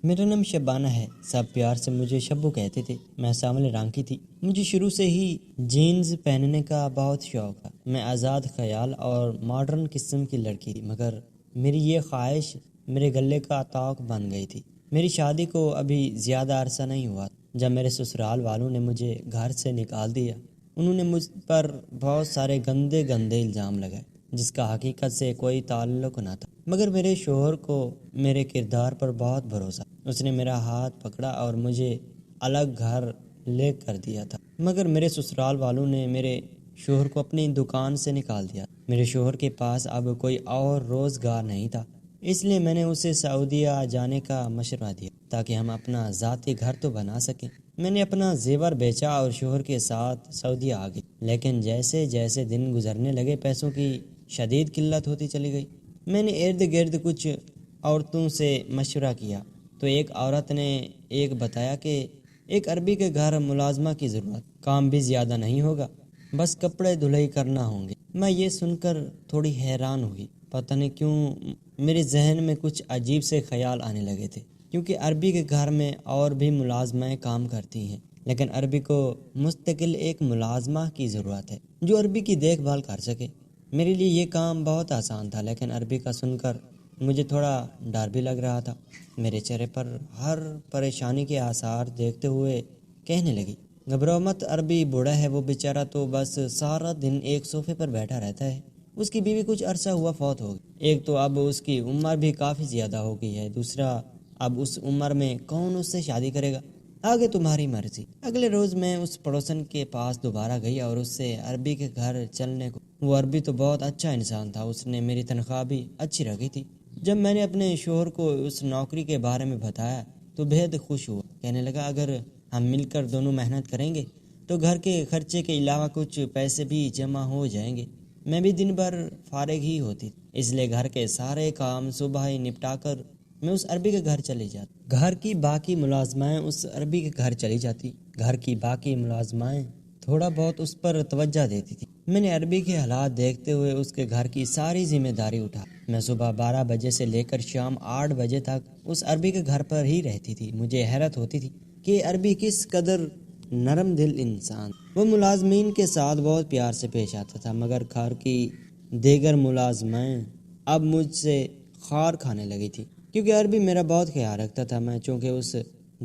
میرا نام شبانہ ہے، سب پیار سے مجھے شبو کہتے تھے۔ میں سانولے رنگ کی تھی۔ مجھے شروع سے ہی جینز پہننے کا بہت شوق تھا۔ میں آزاد خیال اور ماڈرن قسم کی لڑکی تھی، مگر میری یہ خواہش میرے گلے کا طوق بن گئی تھی۔ میری شادی کو ابھی زیادہ عرصہ نہیں ہوا جب میرے سسرال والوں نے مجھے گھر سے نکال دیا۔ انہوں نے مجھ پر بہت سارے گندے گندے الزام لگائے جس کا حقیقت سے کوئی تعلق نہ تھا، مگر میرے شوہر کو میرے کردار پر بہت بھروسہ۔ اس نے میرا ہاتھ پکڑا اور مجھے الگ گھر لے کر دیا تھا، مگر میرے سسرال والوں نے میرے شوہر کو اپنی دکان سے نکال دیا۔ میرے شوہر کے پاس اب کوئی اور روزگار نہیں تھا، اس لیے میں نے اسے سعودیہ جانے کا مشورہ دیا تاکہ ہم اپنا ذاتی گھر تو بنا سکیں۔ میں نے اپنا زیور بیچا اور شوہر کے ساتھ سعودیہ آ گئی، لیکن جیسے جیسے دن گزرنے لگے پیسوں کی شدید قلت ہوتی چلی گئی۔ میں نے ارد گرد کچھ عورتوں سے مشورہ کیا تو ایک عورت نے ایک بتایا کہ ایک عربی کے گھر ملازمہ کی ضرورت، کام بھی زیادہ نہیں ہوگا، بس کپڑے دھلائی کرنا ہوں گے۔ میں یہ سن کر تھوڑی حیران ہوئی، پتہ نہیں کیوں میرے ذہن میں کچھ عجیب سے خیال آنے لگے تھے، کیونکہ عربی کے گھر میں اور بھی ملازمائیں کام کرتی ہیں، لیکن عربی کو مستقل ایک ملازمہ کی ضرورت ہے جو عربی کی دیکھ بھال کر سکے۔ میرے لیے یہ کام بہت آسان تھا، لیکن عربی کا سن کر مجھے تھوڑا ڈر بھی لگ رہا تھا۔ میرے چہرے پر ہر پریشانی کے آثار دیکھتے ہوئے کہنے لگی، گھبراؤ مت، عربی بوڑھا ہے، وہ بیچارہ تو بس سارا دن ایک صوفے پر بیٹھا رہتا ہے۔ اس کی بیوی کچھ عرصہ ہوا فوت ہو گئی، ایک تو اب اس کی عمر بھی کافی زیادہ ہو گئی ہے، دوسرا اب اس عمر میں کون اس سے شادی کرے گا؟ آگے تمہاری مرضی۔ اگلے روز میں اس پڑوسن کے پاس دوبارہ گئی اور اس سے عربی کے گھر چلنے کو۔ وہ عربی تو بہت اچھا انسان تھا، اس نے میری تنخواہ بھی اچھی رکھی تھی۔ جب میں نے اپنے شوہر کو اس نوکری کے بارے میں بتایا تو بہت خوش ہوا، کہنے لگا اگر ہم مل کر دونوں محنت کریں گے تو گھر کے خرچے کے علاوہ کچھ پیسے بھی جمع ہو جائیں گے۔ میں بھی دن بھر فارغ ہی ہوتی، اس لیے گھر کے سارے کام صبح ہی نپٹا کر میں اس عربی کے گھر چلی جاتی۔ گھر کی باقی ملازمائیں اس عربی کے گھر چلی جاتی، گھر کی باقی ملازمائیں تھوڑا بہت اس پر توجہ دیتی تھی۔ میں نے عربی کے حالات دیکھتے ہوئے اس کے گھر کی ساری ذمہ داری اٹھا۔ میں صبح 12 بجے سے لے کر شام 8 بجے تک اس عربی کے گھر پر ہی رہتی تھی۔ مجھے حیرت ہوتی تھی کہ عربی کس قدر نرم دل انسان۔ وہ ملازمین کے ساتھ بہت پیار سے پیش آتا تھا، مگر گھر کی دیگر ملازمائیں اب مجھ سے خار کھانے لگی تھی، کیونکہ عربی میرا بہت خیال رکھتا تھا۔ میں چونکہ اس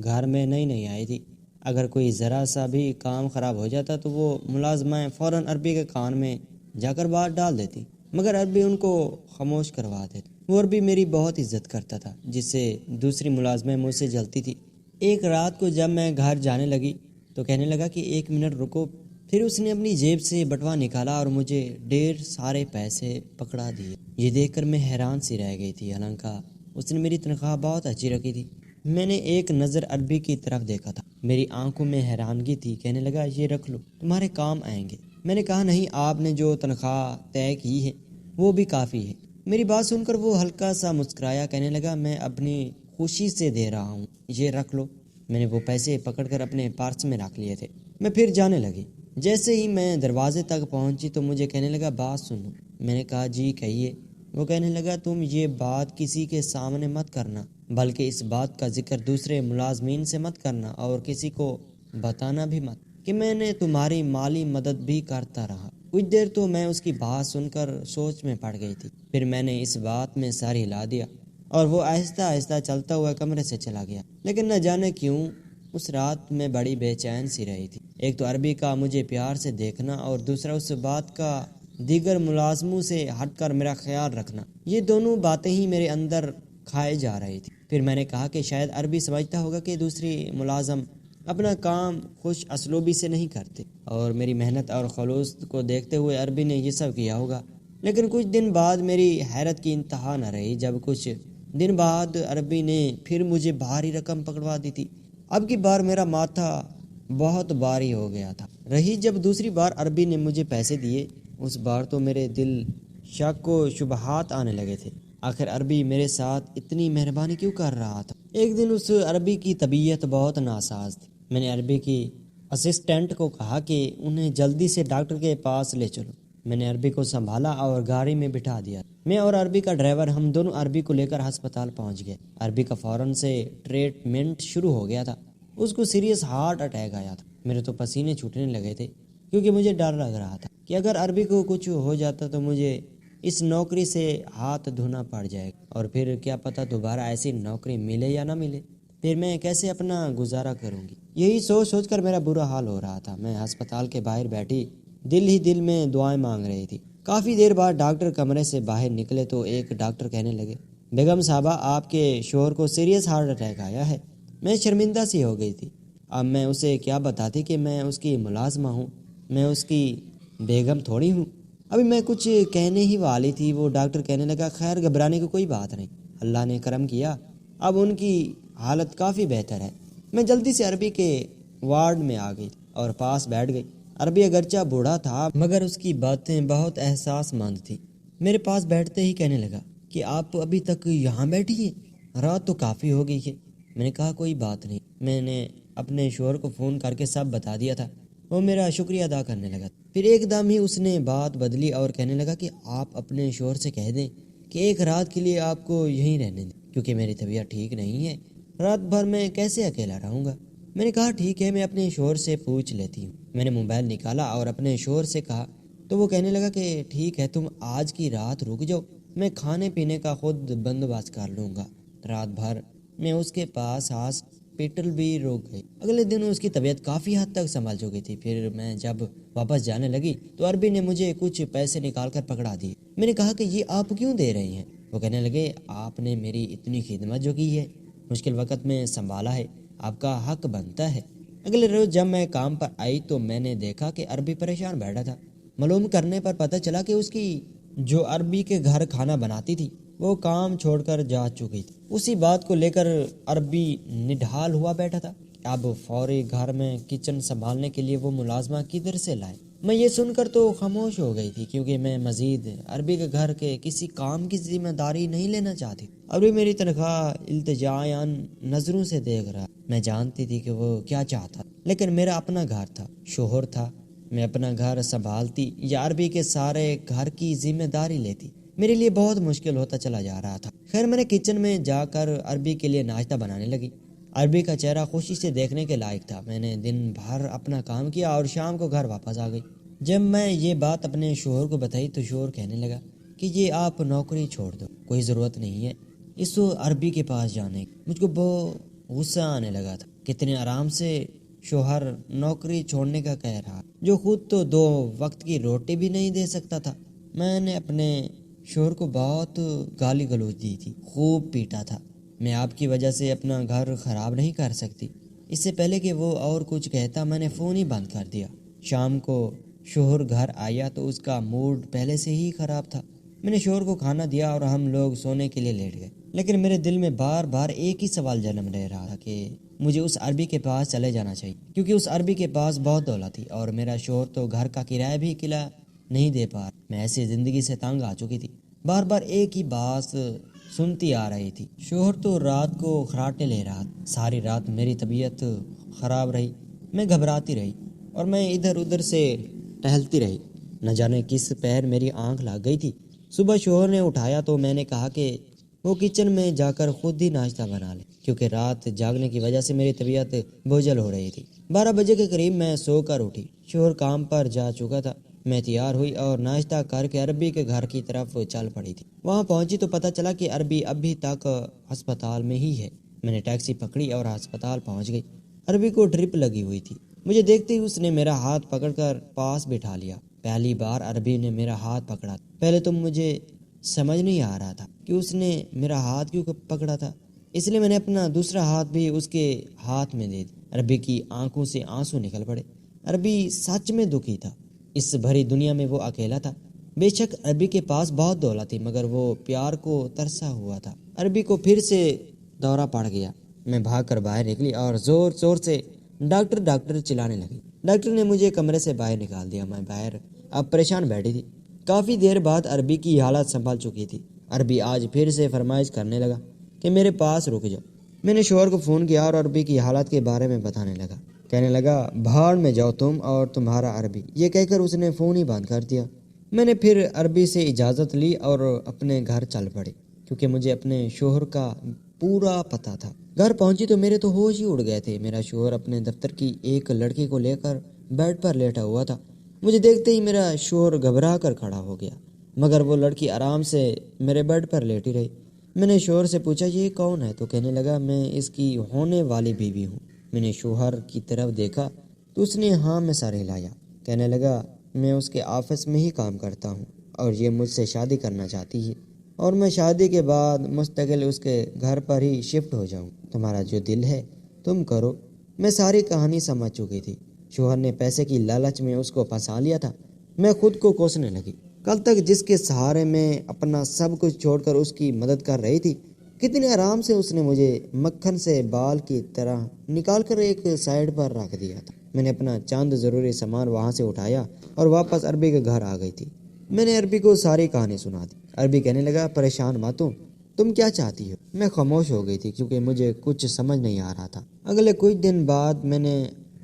گھر میں نئی آئی تھی، اگر کوئی ذرا سا بھی کام خراب ہو جاتا تو وہ ملازمائیں فوراً عربی کے کان میں جا کر بات ڈال دیتی، مگر عربی ان کو خاموش کروا دیتی۔ وہ عربی میری بہت عزت کرتا تھا، جس سے دوسری ملازمیں مجھ سے جلتی تھی۔ ایک رات کو جب میں گھر جانے لگی تو کہنے لگا کہ 1 منٹ رکو، پھر اس نے اپنی جیب سے بٹوا نکالا اور مجھے ڈھیر سارے پیسے پکڑا دیے۔ یہ دیکھ کر میں حیران سی رہ گئی تھی، حالانکہ اس نے میری تنخواہ بہت اچھی رکھی تھی۔ میں نے ایک نظر عربی کی طرف دیکھا تھا، میری آنکھوں میں حیرانگی تھی۔ کہنے لگا یہ رکھ لو، تمہارے کام آئیں گے۔ میں نے کہا نہیں، آپ نے جو تنخواہ طے کی ہے وہ بھی کافی ہے۔ میری بات سن کر وہ ہلکا سا مسکرایا، کہنے لگا میں اپنی خوشی سے دے رہا ہوں، یہ رکھ لو۔ میں نے وہ پیسے پکڑ کر اپنے پرس میں رکھ لیے تھے۔ میں پھر جانے لگی۔ جیسے ہی میں دروازے تک پہنچی تو مجھے کہنے لگا بات سنو۔ میں نے کہا جی کہیے۔ وہ کہنے لگا تم یہ بات کسی کے سامنے مت کرنا، بلکہ اس بات کا ذکر دوسرے ملازمین سے مت کرنا، اور کسی کو بتانا بھی مت کہ میں نے تمہاری مالی مدد بھی کرتا رہا۔ کچھ دیر تو میں اس کی بات سن کر سوچ میں پڑ گئی تھی، پھر میں نے اس بات میں سر ہلا دیا اور وہ آہستہ آہستہ چلتا ہوا کمرے سے چلا گیا۔ لیکن نہ جانے کیوں اس رات میں بڑی بے چین سی رہی تھی، ایک تو عربی کا مجھے پیار سے دیکھنا اور دوسرا اس بات کا دیگر ملازموں سے ہٹ کر میرا خیال رکھنا۔ یہ دونوں باتیں ہی میرے اندر کھائے جا رہی تھی۔ پھر میں نے کہا کہ شاید عربی سمجھتا ہوگا کہ دوسری ملازم اپنا کام خوش اسلوبی سے نہیں کرتے، اور میری محنت اور خلوص کو دیکھتے ہوئے عربی نے یہ سب کیا ہوگا۔ لیکن کچھ دن بعد میری حیرت کی انتہا نہ رہی جب کچھ دن بعد عربی نے پھر مجھے بھاری رقم پکڑوا دی تھی۔ اب کی بار میرا ماتھا بہت بھاری ہو گیا تھا۔ رہی جب دوسری بار عربی نے مجھے پیسے دیے، اس بار تو میرے دل شک و شبہات آنے لگے تھے۔ آخر عربی میرے ساتھ اتنی مہربانی کیوں کر رہا تھا؟ ایک دن اس عربی کی طبیعت بہت ناساز تھی۔ میں نے عربی کی اسسٹنٹ کو کہا کہ انہیں جلدی سے ڈاکٹر کے پاس لے چلو۔ میں نے عربی کو سنبھالا اور گاڑی میں بٹھا دیا۔ میں اور عربی کا ڈرائیور ہم دونوں عربی کو لے کر ہسپتال پہنچ گئے۔ عربی کا فوراً سے ٹریٹمنٹ شروع ہو گیا تھا۔ اس کو سیریس ہارٹ اٹیک آیا تھا۔ میرے تو پسینے چھوٹنے لگے تھے کیونکہ مجھے ڈر لگ رہا تھا کہ اگر عربی کو کچھ ہو جاتا تو مجھے اس نوکری سے ہاتھ دھونا پڑ جائے گا، اور پھر کیا پتہ دوبارہ ایسی نوکری ملے یا نہ ملے، پھر میں کیسے اپنا گزارا کروں گی۔ یہی سوچ کر میرا برا حال ہو رہا تھا۔ میں ہسپتال کے باہر بیٹھی دل ہی دل میں دعائیں مانگ رہی تھی۔ کافی دیر بعد ڈاکٹر کمرے سے باہر نکلے تو ایک ڈاکٹر کہنے لگے، بیگم صاحبہ، آپ کے شوہر کو سیریس ہارٹ اٹیک آیا ہے۔ میں شرمندہ سی ہو گئی تھی۔ اب میں اسے کیا بتاتی کہ میں اس کی ملازمہ ہوں، میں اس کی بیگم تھوڑی ہوں۔ ابھی میں کچھ کہنے ہی والی تھی، وہ ڈاکٹر کہنے لگا، خیر گھبرانے کی کوئی بات نہیں، اللہ نے کرم کیا، اب ان کی حالت کافی بہتر ہے۔ میں جلدی سے عربی کے وارڈ میں آ گئی اور پاس بیٹھ گئی۔ عربی اگرچہ بوڑھا تھا مگر اس کی باتیں بہت احساس مند تھی۔ میرے پاس بیٹھتے ہی کہنے لگا کہ آپ ابھی تک یہاں بیٹھی ہیں، رات تو کافی ہو گئی ہے۔ میں نے کہا کوئی بات نہیں، میں نے اپنے شوہر کو فون کر کے سب بتا دیا تھا۔ وہ میرا شکریہ ادا کرنے لگا۔ پھر ایک دم ہی اس نے بات بدلی اور کہنے لگا کہ آپ اپنے شوہر سے کہہ دیں کہ ایک رات کے لیے آپ کو یہیں رہنے دیں، کیونکہ میری طبیعت ٹھیک نہیں ہے، رات بھر میں کیسے اکیلا رہوں گا۔ میں نے کہا ٹھیک ہے، میں اپنے شوہر سے پوچھ لیتی ہوں۔ میں نے موبائل نکالا اور اپنے شوہر سے کہا تو وہ کہنے لگا کہ ٹھیک ہے، تم آج کی رات رک جاؤ، میں کھانے پینے کا خود بندوبست کر لوں گا۔ رات بھر میں اس کے پاس ہاسپٹل بھی رک گئی۔ اگلے دن اس کی طبیعت کافی حد تک سنبھل چکی تھی۔ پھر میں جب واپس جانے لگی تو عربی نے مجھے کچھ پیسے نکال کر پکڑا دیے۔ میں نے کہا کہ یہ آپ کیوں دے رہے ہیں؟ وہ کہنے لگے، آپ نے میری اتنی خدمت جو کی ہے، مشکل وقت میں سنبھالا ہے، آپ کا حق بنتا ہے۔ اگلے روز جب میں کام پر آئی تو میں نے دیکھا کہ عربی پریشان بیٹھا تھا۔ معلوم کرنے پر پتہ چلا کہ اس کی جو عربی کے گھر کھانا بناتی تھی وہ کام چھوڑ کر جا چکی تھی۔ اسی بات کو لے کر عربی نڈھال ہوا بیٹھا تھا۔ اب فوری گھر میں کچن سنبھالنے کے لیے وہ ملازمہ کدھر سے لائے؟ میں یہ سن کر تو خاموش ہو گئی تھی، کیونکہ میں مزید عربی کے گھر کے کسی کام کی ذمہ داری نہیں لینا چاہتی۔ عربی میری تنخواہ التجائیاً نظروں سے دیکھ رہا۔ میں جانتی تھی کہ وہ کیا چاہتا، لیکن میرا اپنا گھر تھا، شوہر تھا، میں اپنا گھر سنبھالتی یا عربی کے سارے گھر کی ذمہ داری لیتی، میرے لیے بہت مشکل ہوتا چلا جا رہا تھا۔ خیر میں نے کچن میں جا کر عربی کے لیے ناشتہ بنانے لگی۔ عربی کا چہرہ خوشی سے دیکھنے کے لائق تھا۔ میں نے دن بھر اپنا کام کیا اور شام کو گھر واپس آ گئی۔ جب میں یہ بات اپنے شوہر کو بتائی تو شوہر کہنے لگا کہ یہ آپ نوکری چھوڑ دو، کوئی ضرورت نہیں ہے اس عربی کے پاس جانے کی۔ مجھ کو بہت غصہ آنے لگا تھا۔ کتنے آرام سے شوہر نوکری چھوڑنے کا کہہ رہا، جو خود تو 2 وقت کی روٹی بھی نہیں دے سکتا تھا۔ میں نے اپنے شوہر کو بہت گالی گلوچ دی تھی، خوب پیٹا تھا۔ میں آپ کی وجہ سے اپنا گھر خراب نہیں کر سکتی۔ اس سے پہلے کہ وہ اور کچھ کہتا میں نے فون ہی بند کر دیا۔ شام کو شوہر گھر آیا تو اس کا موڈ پہلے سے ہی خراب تھا۔ میں نے شوہر کو کھانا دیا اور ہم لوگ سونے کے لیے لیٹ گئے، لیکن میرے دل میں بار بار ایک ہی سوال جنم لے رہا تھا کہ مجھے اس عربی کے پاس چلے جانا چاہیے، کیونکہ اس عربی کے پاس بہت دولت تھی اور میرا شوہر تو گھر کا کرایہ بھی نہیں دے پا۔ میں ایسی زندگی سے تنگ آ چکی تھی، بار بار ایک ہی بات سنتی آ رہی تھی۔ شوہر تو رات کو خراٹے لے رہا، ساری رات میری طبیعت خراب رہی، میں گھبراتی رہی اور میں ادھر ادھر سے ٹہلتی رہی، نہ جانے کس پیر میری آنکھ لگ گئی تھی۔ صبح شوہر نے اٹھایا تو میں نے کہا کہ وہ کچن میں جا کر خود ہی ناشتہ بنا لے، کیونکہ رات جاگنے کی وجہ سے میری طبیعت بوجھل ہو رہی تھی۔ 12 بجے کے قریب میں سو کر اٹھی۔ شوہر کام پر جا چکا تھا۔ میں تیار ہوئی اور ناشتہ کر کے عربی کے گھر کی طرف چل پڑی تھی۔ وہاں پہنچی تو پتہ چلا کہ عربی ابھی تک ہسپتال میں ہی ہے۔ میں نے ٹیکسی پکڑی اور ہسپتال پہنچ گئی۔ عربی کو ڈرپ لگی ہوئی تھی۔ مجھے دیکھتے ہی اس نے میرا ہاتھ پکڑ کر پاس بٹھا لیا۔ پہلی بار عربی نے میرا ہاتھ پکڑا۔ پہلے تو مجھے سمجھ نہیں آ رہا تھا کہ اس نے میرا ہاتھ کیوں پکڑا تھا، اس لیے میں نے اپنا دوسرا ہاتھ بھی اس کے ہاتھ میں دے دیا۔ عربی کی آنکھوں سے آنسو نکل پڑے۔ عربی سچ میں دکھی تھا۔ اس بھری دنیا میں وہ اکیلا تھا۔ بے شک عربی کے پاس بہت دولت تھی، مگر وہ پیار کو ترسا ہوا تھا۔ عربی کو پھر سے دورہ پڑ گیا۔ میں بھاگ کر باہر نکلی اور زور زور سے ڈاکٹر ڈاکٹر چلانے لگی۔ ڈاکٹر نے مجھے کمرے سے باہر نکال دیا۔ میں باہر اب پریشان بیٹھی تھی۔ کافی دیر بعد عربی کی حالت سنبھل چکی تھی۔ عربی آج پھر سے فرمائش کرنے لگا کہ میرے پاس رک جاؤ۔ میں نے شوہر کو فون کیا اور عربی کی حالت کے بارے میں بتانے لگا۔ کہنے لگا بھاڑ میں جاؤ تم اور تمہارا عربی، یہ کہہ کر اس نے فون ہی بند کر دیا۔ میں نے پھر عربی سے اجازت لی اور اپنے گھر چل پڑی، کیونکہ مجھے اپنے شوہر کا پورا پتہ تھا۔ گھر پہنچی تو میرے تو ہوش ہی اڑ گئے تھے۔ میرا شوہر اپنے دفتر کی ایک لڑکی کو لے کر بیڈ پر لیٹا ہوا تھا۔ مجھے دیکھتے ہی میرا شوہر گھبرا کر کھڑا ہو گیا، مگر وہ لڑکی آرام سے میرے بیڈ پر لیٹی رہی۔ میں نے شوہر سے پوچھا یہ کون ہے؟ تو کہنے لگا میں اس کی ہونے والی بیوی ہوں۔ میں نے شوہر کی طرف دیکھا تو اس نے ہاں میں سر ہلایا۔ کہنے لگا میں اس کے آفس میں ہی کام کرتا ہوں اور یہ مجھ سے شادی کرنا چاہتی ہے اور میں شادی کے بعد مستقل اس کے گھر پر ہی شفٹ ہو جاؤں۔ تمہارا جو دل ہے تم کرو۔ میں ساری کہانی سمجھ چکی تھی۔ شوہر نے پیسے کی لالچ میں اس کو پھنسا لیا تھا۔ میں خود کو کوسنے لگی۔ کل تک جس کے سہارے میں اپنا سب کچھ چھوڑ کر اس کی مدد کر رہی تھی، کتنے آرام سے اس نے مجھے مکھن سے بال کی طرح نکال کر ایک سائیڈ پر رکھ دیا تھا۔ میں نے اپنا چند ضروری سامان وہاں سے اٹھایا اور واپس عربی کے گھر آ گئی تھی۔ میں نے عربی کو ساری کہانی سنا دی۔ عربی کہنے لگا پریشان مت ہو، تم کیا چاہتی ہو؟ میں خاموش ہو گئی تھی کیونکہ مجھے کچھ سمجھ نہیں آ رہا تھا۔ اگلے کچھ دن بعد میں نے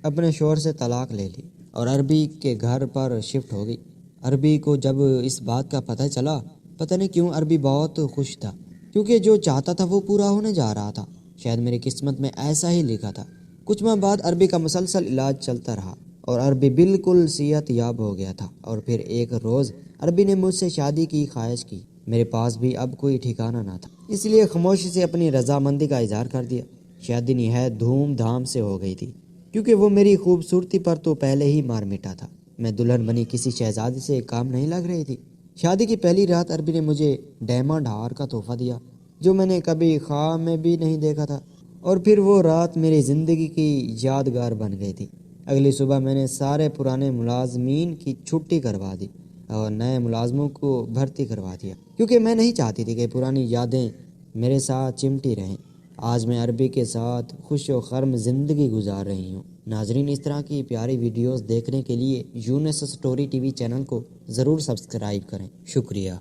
اپنے شوہر سے طلاق لے لی اور عربی کے گھر پر شفٹ ہو گئی۔ عربی کو جب اس بات کا پتہ چلا، پتہ نہیں کیوں عربی بہت خوش تھا، کیونکہ جو چاہتا تھا وہ پورا ہونے جا رہا تھا۔ شاید میری قسمت میں ایسا ہی لکھا تھا۔ کچھ ماہ بعد عربی کا مسلسل علاج چلتا رہا اور عربی بالکل صحت یاب ہو گیا تھا۔ اور پھر ایک روز عربی نے مجھ سے شادی کی خواہش کی۔ میرے پاس بھی اب کوئی ٹھکانہ نہ تھا، اس لیے خاموشی سے اپنی رضامندی کا اظہار کر دیا۔ شادی نہایت دھوم دھام سے ہو گئی تھی، کیونکہ وہ میری خوبصورتی پر تو پہلے ہی مار مٹا تھا۔ میں دلہن بنی کسی شہزادی سے کام نہیں لگ رہی تھی۔ شادی کی پہلی رات عربی نے مجھے ڈائمنڈ ہار کا تحفہ دیا، جو میں نے کبھی خواب میں بھی نہیں دیکھا تھا، اور پھر وہ رات میری زندگی کی یادگار بن گئی تھی۔ اگلی صبح میں نے سارے پرانے ملازمین کی چھٹی کروا دی اور نئے ملازموں کو بھرتی کروا دیا، کیونکہ میں نہیں چاہتی تھی کہ پرانی یادیں میرے ساتھ چمٹی رہیں۔ آج میں عربی کے ساتھ خوش و خرم زندگی گزار رہی ہوں۔ ناظرین، اس طرح کی پیاری ویڈیوز دیکھنے کے لیے یونس اسٹوری ٹی وی چینل کو ضرور سبسکرائب کریں۔ شکریہ۔